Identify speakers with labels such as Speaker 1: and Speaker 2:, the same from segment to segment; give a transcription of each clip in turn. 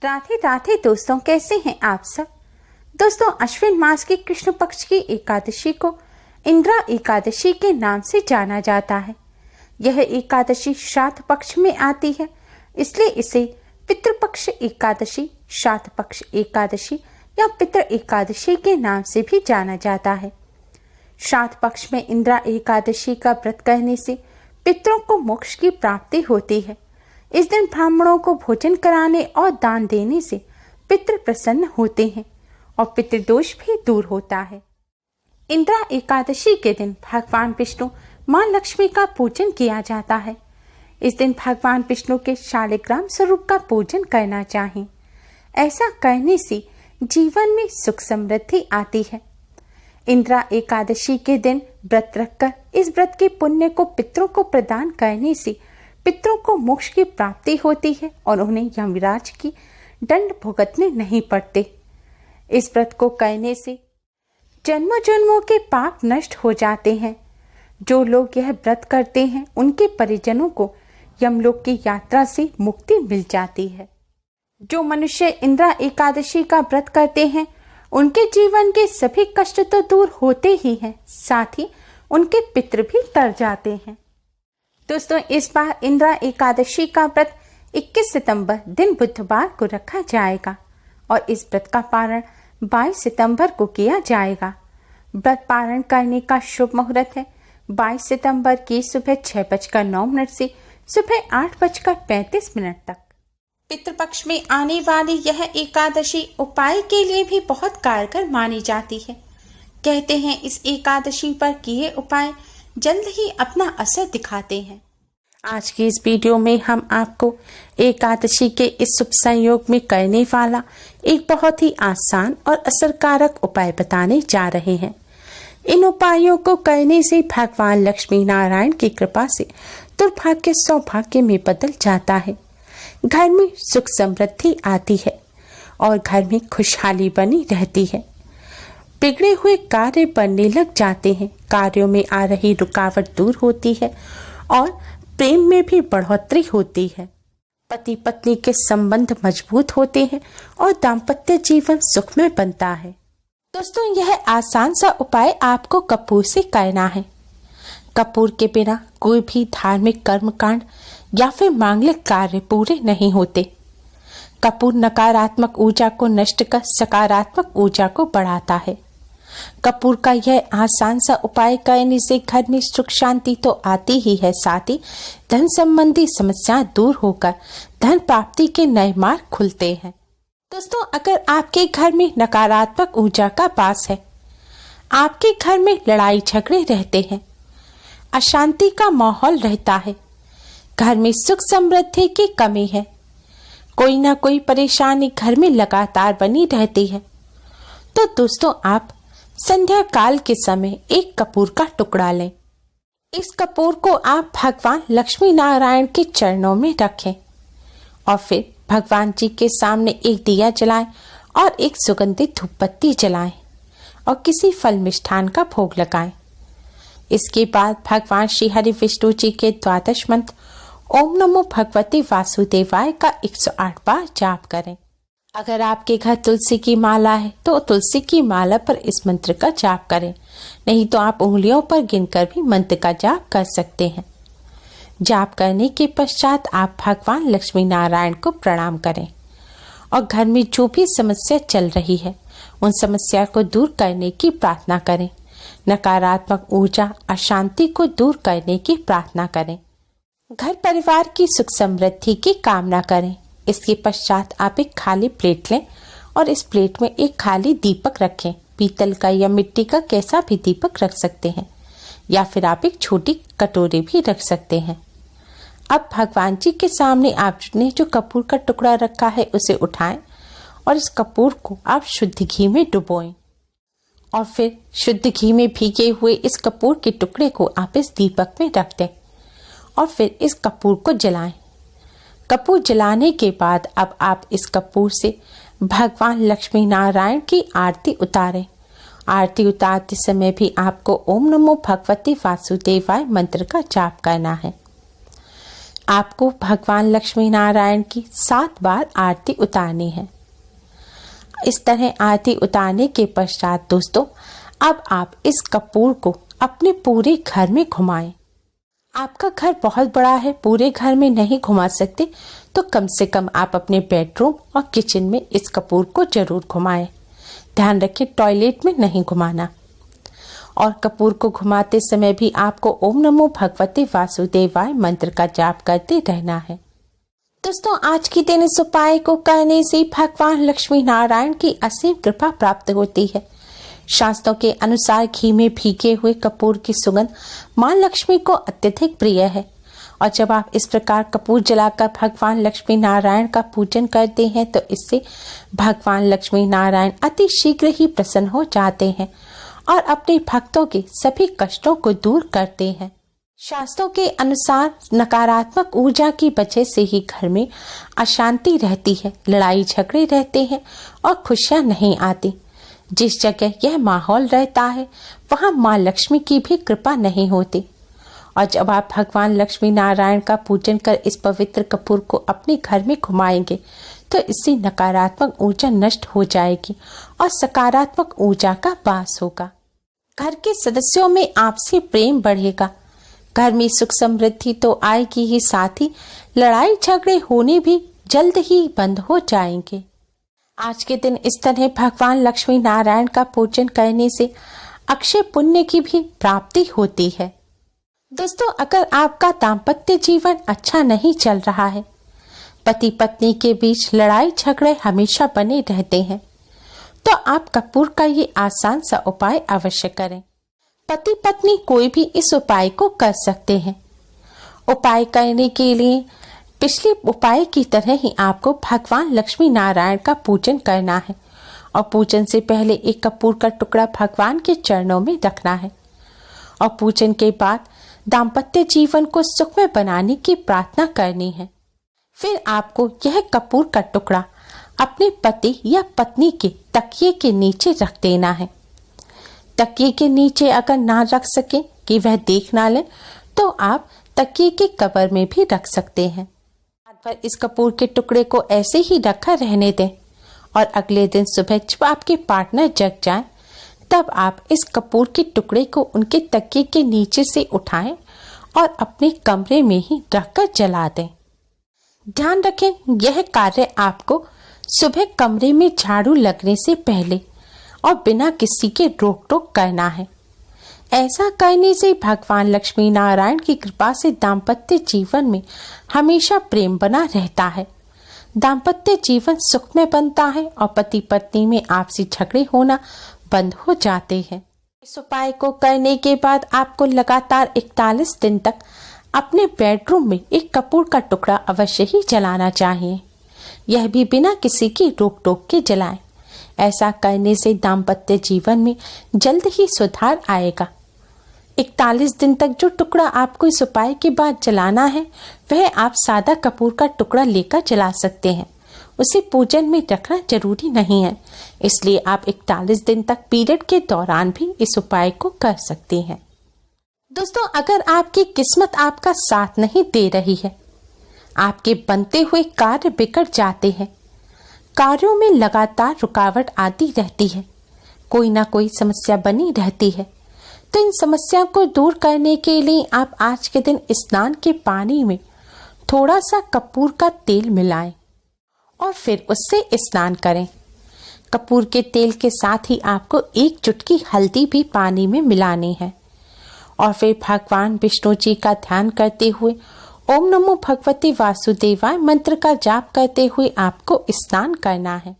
Speaker 1: राधे राधे दोस्तों, कैसे हैं आप सब। दोस्तों, अश्विन मास की कृष्ण पक्ष की एकादशी को इंद्रा एकादशी के नाम से जाना जाता है। यह एकादशी श्राद्ध पक्ष में आती है, इसलिए इसे पितृपक्ष एकादशी, श्राद्ध पक्ष एकादशी या पितृ एकादशी के नाम से भी जाना जाता है। श्राद्ध पक्ष में इंद्रा एकादशी का व्रत करने से पितरों को मोक्ष की प्राप्ति होती है। इस दिन ब्राह्मणों को भोजन कराने और दान देने से पितृ प्रसन्न होते हैं और पितृदोष भी दूर होता है। इंद्रा एकादशी के दिन भगवान विष्णु मां लक्ष्मी का पूजन किया जाता है। इस दिन भगवान विष्णु के शालिग्राम स्वरूप का पूजन करना चाहिए। ऐसा करने से जीवन में सुख समृद्धि आती है। इंद्रा एकादशी के दिन व्रत रखकर इस व्रत के पुण्य को पितरों को प्रदान करने से पितरों को मोक्ष की प्राप्ति होती है और उन्हें यमराज की दंड भुगतने नहीं पड़ते। इस व्रत को करने से जन्मों जन्मों के पाप नष्ट हो जाते हैं। जो लोग यह व्रत करते हैं उनके परिजनों को यमलोक की यात्रा से मुक्ति मिल जाती है। जो मनुष्य इंद्रा एकादशी का व्रत करते हैं उनके जीवन के सभी कष्ट तो दूर होते ही हैं, साथ ही उनके पितृ भी तर जाते हैं। दोस्तों, इस बार इंद्रा एकादशी का व्रत 21 सितंबर दिन बुधवार को रखा जाएगा और इस व्रत का पारण 22 सितंबर को किया जाएगा। व्रत पारण करने का शुभ मुहूर्त है 22 सितंबर की सुबह 6:09 से सुबह 8:35 तक। पितृपक्ष में आने वाली यह एकादशी उपाय के लिए भी बहुत कारगर मानी जाती है। कहते हैं इस एकादशी पर किए उपाय जल्द ही अपना असर दिखाते हैं। आज की इस वीडियो में हम आपको एकादशी के इस शुभ संयोग में करने वाला एक बहुत ही आसान और असरकारक उपाय बताने जा रहे हैं। इन उपायों को करने से भगवान लक्ष्मी नारायण की कृपा से दुर्भाग्य सौभाग्य में बदल जाता है। घर में सुख समृद्धि आती है और घर में खुशहाली बनी रहती है। बिगड़े हुए कार्य बनने लग जाते हैं। कार्यों में आ रही रुकावट दूर होती है और प्रेम में भी बढ़ोतरी होती है। पति पत्नी के संबंध मजबूत होते हैं और दाम्पत्य जीवन सुखमय बनता है। दोस्तों, यह आसान सा उपाय आपको कपूर से करना है। कपूर के बिना कोई भी धार्मिक कर्मकांड या फिर मांगलिक कार्य पूरे नहीं होते। कपूर नकारात्मक ऊर्जा को नष्ट कर सकारात्मक ऊर्जा को बढ़ाता है। कपूर का यह आसान सा उपाय करने से घर में सुख शांति तो आती ही है, साथ ही धन संबंधी समस्याएं दूर होकर धन प्राप्ति के नए मार्ग खुलते हैं। दोस्तों, अगर आपके घर में नकारात्मक ऊर्जा का वास है, आपके घर में लड़ाई झगड़े रहते हैं, अशांति का माहौल रहता है, घर में सुख समृद्धि की कमी है, कोई ना कोई परेशानी घर में लगातार बनी रहती है, तो दोस्तों आप संध्या काल के समय एक कपूर का टुकड़ा लें। इस कपूर को आप भगवान लक्ष्मी नारायण के चरणों में रखें और फिर भगवान जी के सामने एक दिया जलाएं और एक सुगंधित धूपबत्ती जलाएं और किसी फल मिष्ठान का भोग लगाएं। इसके बाद भगवान श्री हरि विष्णु जी के 12 मंत्र ओम नमो भगवते वासुदेवाय का 108 बार जाप करें। अगर आपके घर तुलसी की माला है तो तुलसी की माला पर इस मंत्र का जाप करें, नहीं तो आप उंगलियों पर गिनकर भी मंत्र का जाप कर सकते हैं। जाप करने के पश्चात आप भगवान लक्ष्मी नारायण को प्रणाम करें और घर में जो भी समस्या चल रही है उन समस्या को दूर करने की प्रार्थना करें। नकारात्मक ऊर्जा अशांति को दूर करने की प्रार्थना करें। घर परिवार की सुख समृद्धि की कामना करें। इसके पश्चात आप एक खाली प्लेट लें और इस प्लेट में एक खाली दीपक रखें। पीतल का या मिट्टी का कैसा भी दीपक रख सकते हैं या फिर आप एक छोटी कटोरी भी रख सकते हैं। अब भगवान जी के सामने आपने जो कपूर का टुकड़ा रखा है उसे उठाएं और इस कपूर को आप शुद्ध घी में डुबोएं और फिर शुद्ध घी में भीगे हुए इस कपूर के टुकड़े को आप इस दीपक में रख दें और फिर इस कपूर को जलाएं। कपूर जलाने के बाद अब आप इस कपूर से भगवान लक्ष्मी नारायण की आरती उतारें। आरती उतारते समय भी आपको ओम नमो भगवते वासुदेवाय मंत्र का जाप करना है। आपको भगवान लक्ष्मी नारायण की 7 बार आरती उतारनी है। इस तरह आरती उतारने के पश्चात दोस्तों, अब आप इस कपूर को अपने पूरे घर में घुमाएं। आपका घर बहुत बड़ा है, पूरे घर में नहीं घुमा सकते तो कम से कम आप अपने बेडरूम और किचन में इस कपूर को जरूर घुमाएं। ध्यान रखें, टॉयलेट में नहीं घुमाना। और कपूर को घुमाते समय भी आपको ओम नमो भगवते वासुदेवाय मंत्र का जाप करते रहना है। दोस्तों, आज के दिन इस उपाय को करने से भगवान लक्ष्मी नारायण की असीम कृपा प्राप्त होती है। शास्त्रों के अनुसार घी में भीगे हुए कपूर की सुगंध मां लक्ष्मी को अत्यधिक प्रिय है और जब आप इस प्रकार कपूर जलाकर भगवान लक्ष्मी नारायण का पूजन करते हैं तो इससे भगवान लक्ष्मी नारायण अति शीघ्र ही प्रसन्न हो जाते हैं और अपने भक्तों के सभी कष्टों को दूर करते हैं। शास्त्रों के अनुसार नकारात्मक ऊर्जा की वजह से ही घर में अशांति रहती है, लड़ाई झगड़े रहते हैं और खुशियां नहीं आती। जिस जगह यह माहौल रहता है वहां मां लक्ष्मी की भी कृपा नहीं होती। और जब आप भगवान लक्ष्मी नारायण का पूजन कर इस पवित्र कपूर को अपने घर में घुमाएंगे तो इससे नकारात्मक ऊर्जा नष्ट हो जाएगी और सकारात्मक ऊर्जा का वास होगा। घर के सदस्यों में आपसी प्रेम बढ़ेगा, घर में सुख समृद्धि तो आएगी ही, साथ ही लड़ाई झगड़े होने भी जल्द ही बंद हो जाएंगे। आज के दिन इस तरह भगवान लक्ष्मी नारायण का पूजन करने से अक्षय पुण्य की भी प्राप्ति होती है। दोस्तों, अगर आपका दाम्पत्य जीवन अच्छा नहीं चल रहा है, पति पत्नी के बीच लड़ाई झगड़े हमेशा बने रहते हैं, तो आप कपूर का ये आसान सा उपाय अवश्य करें। पति पत्नी कोई भी इस उपाय को कर सकते हैं। उपाय करने के लिए पिछले उपाय की तरह ही आपको भगवान लक्ष्मी नारायण का पूजन करना है और पूजन से पहले एक कपूर का टुकड़ा भगवान के चरणों में रखना है और पूजन के बाद दाम्पत्य जीवन को सुखमय बनाने की प्रार्थना करनी है। फिर आपको यह कपूर का टुकड़ा अपने पति या पत्नी के तकिए के नीचे रख देना है। तकिए के नीचे अगर ना रख सके कि वह देख ना ले तो आप तकिए के कवर में भी रख सकते हैं। पर इस कपूर के टुकड़े को ऐसे ही रखा रहने दें और अगले दिन सुबह जब आपके पार्टनर जग जाएं, तब आप इस कपूर के टुकड़े को उनके तकिए के नीचे से उठाएं और अपने कमरे में ही रखकर जला दें। ध्यान रखें, यह कार्य आपको सुबह कमरे में झाड़ू लगने से पहले और बिना किसी के रोक टोक करना है। ऐसा करने से भगवान लक्ष्मी नारायण की कृपा से दाम्पत्य जीवन में हमेशा प्रेम बना रहता है, दाम्पत्य जीवन सुखमय बनता है और पति पत्नी में आपसी झगड़े होना बंद हो जाते हैं। इस उपाय को करने के बाद आपको लगातार 41 दिन तक अपने बेडरूम में एक कपूर का टुकड़ा अवश्य ही जलाना चाहिए, यह भी बिना किसी की रोक टोक के जलाएं। ऐसा करने से दाम्पत्य जीवन में जल्द ही सुधार आएगा। 41 दिन तक जो टुकड़ा आपको इस उपाय के बाद जलाना है वह आप सादा कपूर का टुकड़ा लेकर जला सकते हैं, उसे पूजन में रखना जरूरी नहीं है। इसलिए आप 41 दिन तक पीरियड के दौरान भी इस उपाय को कर सकते हैं। दोस्तों, अगर आपकी किस्मत आपका साथ नहीं दे रही है, आपके बनते हुए कार्य बिगड़ जाते हैं, कार्यों में लगातार रुकावट आती रहती है, कोई ना कोई समस्या बनी रहती है, तो इन समस्या को दूर करने के लिए आप आज के दिन स्नान के पानी में थोड़ा सा कपूर का तेल मिलाएं और फिर उससे स्नान करें। कपूर के तेल के साथ ही आपको 1 चुटकी हल्दी भी पानी में मिलानी है और फिर भगवान विष्णु जी का ध्यान करते हुए ओम नमो भगवते वासुदेवाय मंत्र का जाप करते हुए आपको स्नान करना है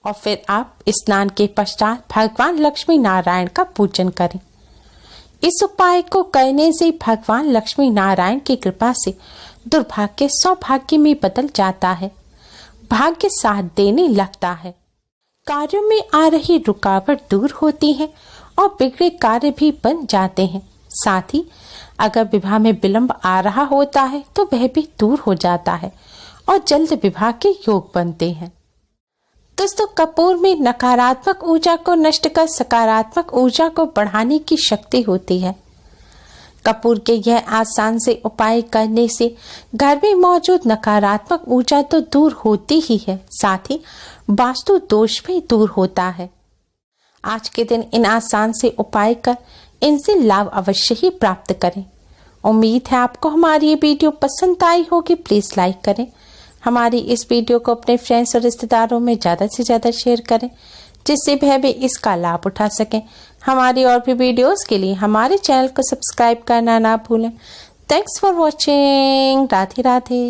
Speaker 1: और फिर आप स्नान के पश्चात भगवान लक्ष्मी नारायण का पूजन करें। इस उपाय को करने से भगवान लक्ष्मी नारायण की कृपा से दुर्भाग्य सौभाग्य में बदल जाता है, भाग्य साथ देने लगता है, कार्यों में आ रही रुकावट दूर होती है और बिगड़े कार्य भी बन जाते हैं। साथ ही अगर विवाह में विलंब आ रहा होता है तो वह भी दूर हो जाता है और जल्द विवाह के योग बनते हैं। दोस्तों, कपूर में नकारात्मक ऊर्जा को नष्ट कर सकारात्मक ऊर्जा को बढ़ाने की शक्ति होती है। कपूर के यह आसान से उपाय करने से घर में मौजूद नकारात्मक ऊर्जा तो दूर होती ही है, साथ ही वास्तु दोष भी दूर होता है। आज के दिन इन आसान से उपाय कर इनसे लाभ अवश्य ही प्राप्त करें। उम्मीद है आपको हमारी ये वीडियो पसंद आई होगी। प्लीज लाइक करें, हमारी इस वीडियो को अपने फ्रेंड्स और रिश्तेदारों में ज़्यादा से ज़्यादा शेयर करें, जिससे वह भी इसका लाभ उठा सकें। हमारी और भी वीडियोस के लिए हमारे चैनल को सब्सक्राइब करना ना भूलें। Thanks for watching. Radhe Radhe.